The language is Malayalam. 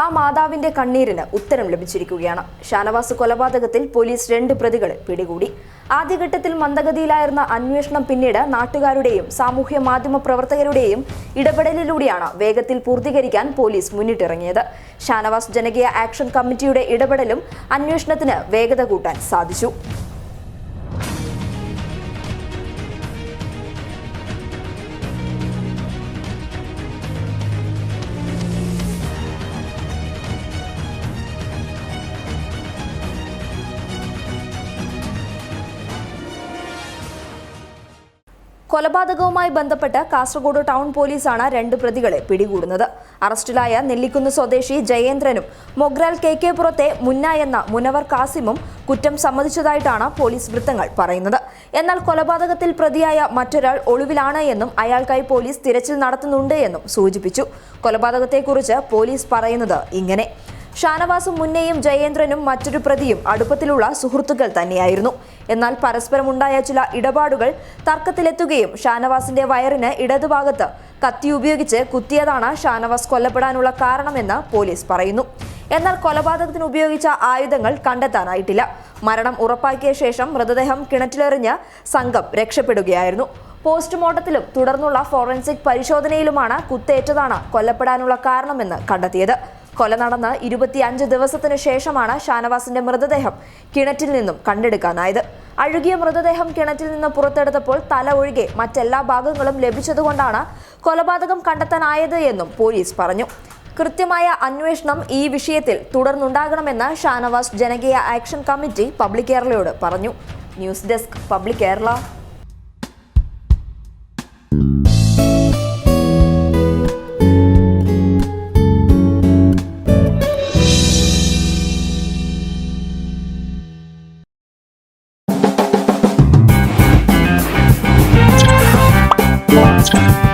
ആ മാതാവിന്റെ കണ്ണീരിന് ഉത്തരം ലഭിച്ചിരിക്കുകയാണ്. ഷാനവാസ് കൊലപാതകത്തിൽ പോലീസ് 2 പ്രതികളെ പിടികൂടി. ആദ്യഘട്ടത്തിൽ മന്ദഗതിയിലായിരുന്ന അന്വേഷണം പിന്നീട് നാട്ടുകാരുടെയും സാമൂഹ്യ മാധ്യമ പ്രവർത്തകരുടെയും ഇടപെടലിലൂടെയാണ് വേഗത്തിൽ പൂർത്തീകരിക്കാൻ പോലീസ് മുന്നിട്ടിറങ്ങിയത്. ഷാനവാസ് ജനകീയ ആക്ഷൻ കമ്മിറ്റിയുടെ ഇടപെടലും അന്വേഷണത്തിന് വേഗത കൂട്ടാൻ സാധിച്ചു. കൊലപാതകവുമായി ബന്ധപ്പെട്ട് കാസർഗോഡ് ടൗൺ പോലീസാണ് 2 പ്രതികളെ പിടികൂടുന്നത്. അറസ്റ്റിലായ നെല്ലിക്കുന്ന് സ്വദേശി ജയേന്ദ്രനും മൊഗ്രാൽ KK-പുറത്തെ മുന്ന എന്ന മുനവർ കാസിമും കുറ്റം സമ്മതിച്ചതായിട്ടാണ് പോലീസ് വൃത്തങ്ങൾ പറയുന്നത്. എന്നാൽ കൊലപാതകത്തിൽ പ്രതിയായ മറ്റൊരാൾ ഒളിവിലാണ് എന്നും അയാൾക്കായി പോലീസ് തിരച്ചിൽ നടത്തുന്നുണ്ട് എന്നും സൂചിപ്പിച്ചു. കൊലപാതകത്തെക്കുറിച്ച് പോലീസ് പറയുന്നത് ഇങ്ങനെ: ഷാനവാസും മുന്നയും ജയേന്ദ്രനും മറ്റൊരു പ്രതിയും അടുപ്പത്തിലുള്ള സുഹൃത്തുക്കൾ തന്നെയായിരുന്നു. എന്നാൽ പരസ്പരമുണ്ടായ ചില ഇടപാടുകൾ തർക്കത്തിലെത്തുകയും ഷാനവാസിന്റെ വയറിന് ഇടതുഭാഗത്ത് കത്തി ഉപയോഗിച്ച് കുത്തിയതാണ് ഷാനവാസ് കൊല്ലപ്പെടാനുള്ള കാരണമെന്ന് പോലീസ് പറയുന്നു. എന്നാൽ കൊലപാതകത്തിന് ഉപയോഗിച്ച ആയുധങ്ങൾ കണ്ടെത്താനായിട്ടില്ല. മരണം ഉറപ്പാക്കിയ ശേഷം മൃതദേഹം കിണറ്റിലെറിഞ്ഞ് സംഘം രക്ഷപ്പെടുകയായിരുന്നു. പോസ്റ്റ്മോർട്ടത്തിലും തുടർന്നുള്ള ഫോറൻസിക് പരിശോധനയിലുമാണ് കുത്തേറ്റതാണ് കൊല്ലപ്പെടാനുള്ള കാരണമെന്ന് കണ്ടെത്തിയത്. കൊല നടന്ന് 25 ദിവസത്തിന് ശേഷമാണ് ഷാനവാസിന്റെ മൃതദേഹം കിണറ്റിൽ നിന്നും കണ്ടെടുക്കാനായത്. അഴുകിയ മൃതദേഹം കിണറ്റിൽ നിന്ന് പുറത്തെടുത്തപ്പോൾ തല ഒഴികെ മറ്റെല്ലാ ഭാഗങ്ങളും ലഭിച്ചതുകൊണ്ടാണ് കൊലപാതകം കണ്ടെത്താനായത് എന്നും പോലീസ് പറഞ്ഞു. കൃത്യമായ അന്വേഷണം ഈ വിഷയത്തിൽ തുടർന്നുണ്ടാകണമെന്ന് ഷാനവാസ് ജനകീയ ആക്ഷൻ കമ്മിറ്റി പബ്ലിക് കേരളയോട് പറഞ്ഞു. News desk public Kerala. Thank you.